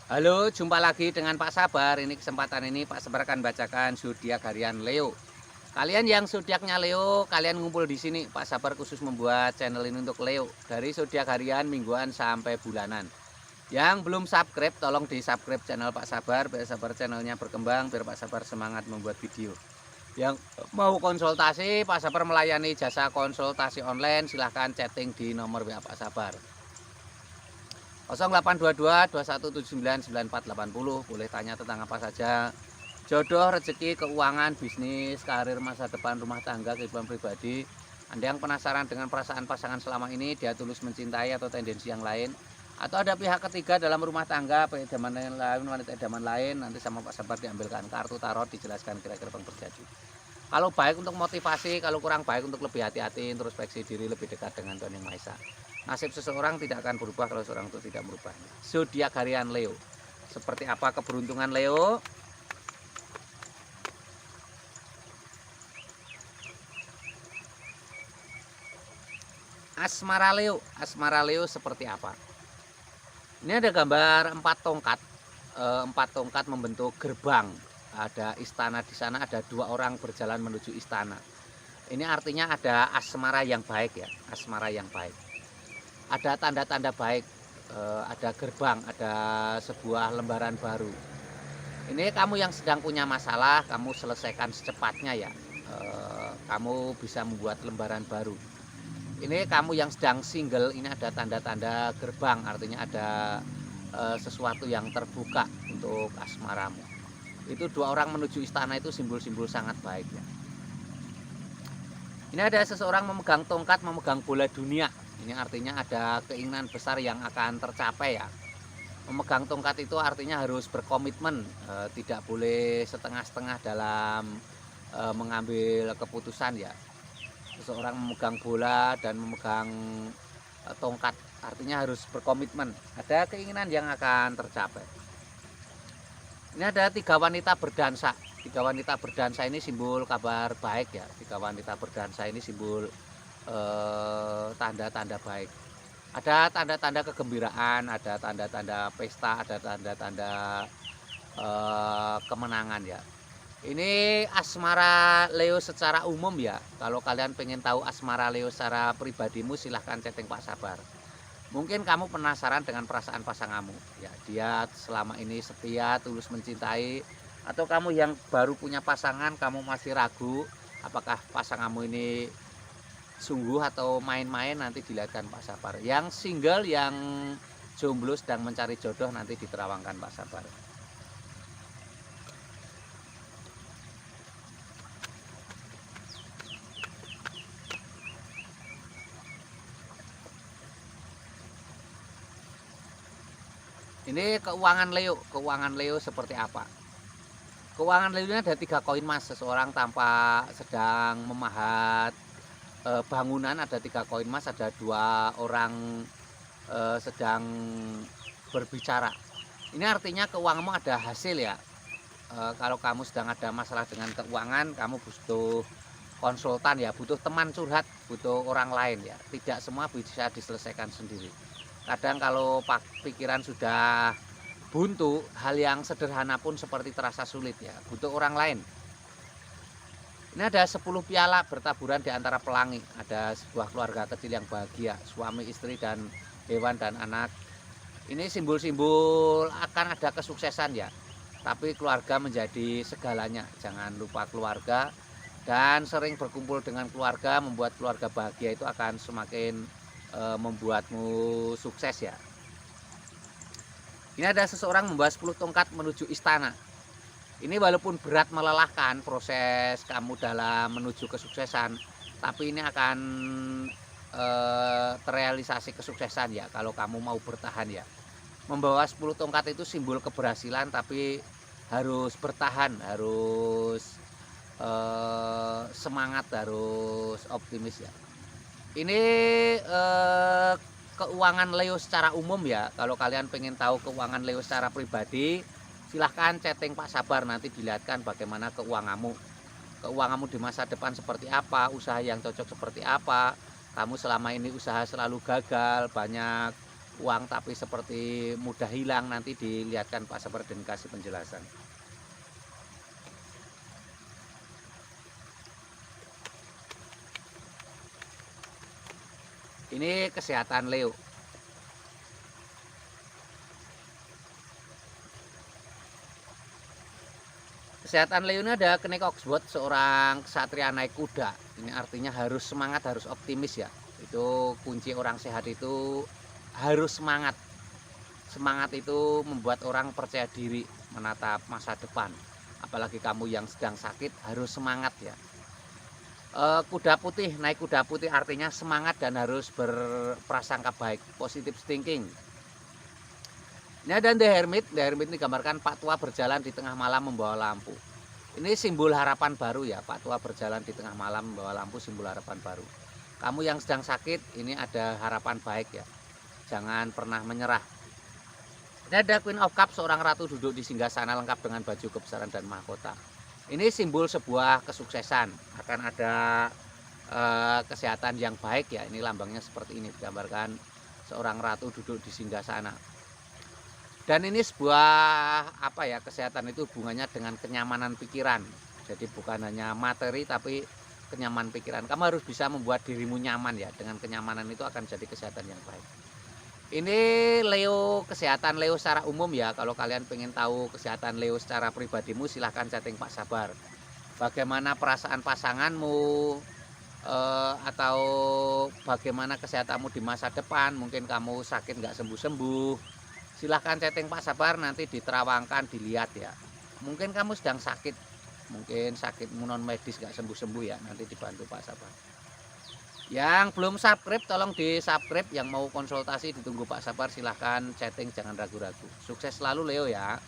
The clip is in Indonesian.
Halo, jumpa lagi dengan Pak Sabar. Ini kesempatan ini Pak Sabar akan bacakan zodiak harian Leo. Kalian yang zodiaknya Leo, kalian ngumpul di sini. Pak Sabar khusus membuat channel ini untuk Leo. Dari zodiak harian, mingguan sampai bulanan. Yang belum subscribe, tolong di-subscribe channel Pak Sabar biar Sabar channelnya berkembang, biar Pak Sabar semangat membuat video. Yang mau konsultasi, Pak Sabar melayani jasa konsultasi online. Silahkan chatting di nomor WA Pak Sabar. 0822 2179 9480. Boleh tanya tentang apa saja. Jodoh, rezeki, keuangan, bisnis, karir, masa depan, rumah tangga, kehidupan pribadi. Anda yang penasaran dengan perasaan pasangan selama ini, dia tulus mencintai atau tendensi yang lain, atau ada pihak ketiga dalam rumah tangga, idaman lain, wanita idaman lain, nanti sama Pak Sabar diambilkan kartu tarot, dijelaskan kira-kira yang terjadi. Kalau baik untuk motivasi, kalau kurang baik untuk lebih hati-hati, introspeksi diri, lebih dekat dengan Tuhan Yang Maha Esa. Nasib seseorang tidak akan berubah kalau seorang itu tidak merubahnya. Zodiak harian Leo. Seperti apa keberuntungan Leo? Asmara Leo. Asmara Leo seperti apa? Ini ada gambar 4 tongkat. 4 tongkat membentuk gerbang. Ada istana di sana, ada 2 orang berjalan menuju istana. Ini artinya ada asmara yang baik ya, asmara yang baik. Ada tanda-tanda baik, ada gerbang, ada sebuah lembaran baru. Ini kamu yang sedang punya masalah, kamu selesaikan secepatnya ya. Kamu bisa membuat lembaran baru. Ini kamu yang sedang single, ini ada tanda-tanda gerbang, artinya ada sesuatu yang terbuka untuk asmaramu. Itu 2 orang menuju istana itu simbol-simbol sangat baik ya. Ini ada seseorang memegang tongkat, memegang bola dunia. Ini artinya ada keinginan besar yang akan tercapai ya. Memegang tongkat itu artinya harus berkomitmen, tidak boleh setengah-setengah dalam mengambil keputusan ya. Seseorang memegang bola dan memegang tongkat artinya harus berkomitmen, ada keinginan yang akan tercapai. Ini ada 3 wanita berdansa. 3 wanita berdansa ini simbol kabar baik ya. 3 wanita berdansa ini simbol tanda-tanda baik. Ada tanda-tanda kegembiraan, ada tanda-tanda pesta, ada tanda-tanda kemenangan ya. Ini asmara Leo secara umum ya. Kalau kalian pengen tahu asmara Leo secara pribadimu, silahkan chatting Pak Sabar. Mungkin kamu penasaran dengan perasaan pasanganmu ya, dia selama ini setia, tulus mencintai, atau kamu yang baru punya pasangan, kamu masih ragu apakah pasanganmu ini sungguh atau main-main, nanti dilihatkan Pak Sabar. Yang single, yang jomblo sedang mencari jodoh, nanti diterawangkan Pak Sabar. Ini keuangan Leo seperti apa? Keuangan Leo ini ada 3 koin mas. Seseorang tampak sedang memahat bangunan, ada 3 koin mas, ada 2 orang sedang berbicara. Ini artinya keuanganmu ada hasil ya. Kalau kamu sedang ada masalah dengan keuangan, kamu butuh konsultan ya, butuh teman curhat, butuh orang lain ya. Tidak semua bisa diselesaikan sendiri. Kadang kalau pikiran sudah buntu, hal yang sederhana pun seperti terasa sulit ya, butuh orang lain. Ini ada 10 piala bertaburan di antara pelangi. Ada sebuah keluarga kecil yang bahagia, suami, istri, dan hewan dan anak. Ini simbol-simbol akan ada kesuksesan ya. Tapi keluarga menjadi segalanya. Jangan lupa keluarga, dan sering berkumpul dengan keluarga, membuat keluarga bahagia itu akan semakin membuatmu sukses ya. Ini ada seseorang membawa 10 tongkat menuju istana. Ini walaupun berat, melelahkan proses kamu dalam menuju kesuksesan, tapi ini akan terrealisasi kesuksesan ya kalau kamu mau bertahan ya. Membawa 10 tongkat itu simbol keberhasilan, tapi harus bertahan, harus semangat, harus optimis ya. Ini keuangan Leo secara umum ya. Kalau kalian pengen tahu keuangan Leo secara pribadi, silahkan chatting Pak Sabar, nanti dilihatkan bagaimana keuanganmu. Keuanganmu di masa depan seperti apa, usaha yang cocok seperti apa. Kamu selama ini usaha selalu gagal, banyak uang tapi seperti mudah hilang, nanti dilihatkan Pak Sabar dan kasih penjelasan. Ini kesehatan Leo. Kesehatan Leo ini ada kenek Oxford, seorang ksatria naik kuda. Ini artinya harus semangat, harus optimis ya. Itu kunci orang sehat itu harus semangat. Semangat itu membuat orang percaya diri menatap masa depan. Apalagi kamu yang sedang sakit harus semangat ya. Kuda putih, naik kuda putih artinya semangat dan harus berprasangka baik, positive thinking. Ini ada The Hermit. The Hermit ini gambarkan Pak Tua berjalan di tengah malam membawa lampu. Ini simbol harapan baru ya. Pak Tua berjalan di tengah malam membawa lampu, simbol harapan baru. Kamu yang sedang sakit, ini ada harapan baik ya. Jangan pernah menyerah. Ini ada Queen of Cups, seorang ratu duduk di singgasana lengkap dengan baju kebesaran dan mahkota. Ini simbol sebuah kesuksesan. Akan ada kesehatan yang baik ya. Ini lambangnya seperti ini, digambarkan seorang ratu duduk di singgasana. Dan ini sebuah kesehatan itu hubungannya dengan kenyamanan pikiran. Jadi bukan hanya materi tapi kenyamanan pikiran. Kamu harus bisa membuat dirimu nyaman ya. Dengan kenyamanan itu akan jadi kesehatan yang baik. Ini Leo, kesehatan Leo secara umum ya. Kalau kalian pengen tahu kesehatan Leo secara pribadimu, silahkan chatting Pak Sabar. Bagaimana perasaan pasanganmu, atau bagaimana kesehatanmu di masa depan. Mungkin kamu sakit nggak sembuh-sembuh, silahkan chatting Pak Sabar, nanti diterawangkan, dilihat ya. Mungkin kamu sedang sakit, mungkin sakit non medis gak sembuh-sembuh ya, nanti dibantu Pak Sabar. Yang belum subscribe tolong di subscribe, yang mau konsultasi ditunggu Pak Sabar, silahkan chatting, jangan ragu-ragu. Sukses selalu Leo ya.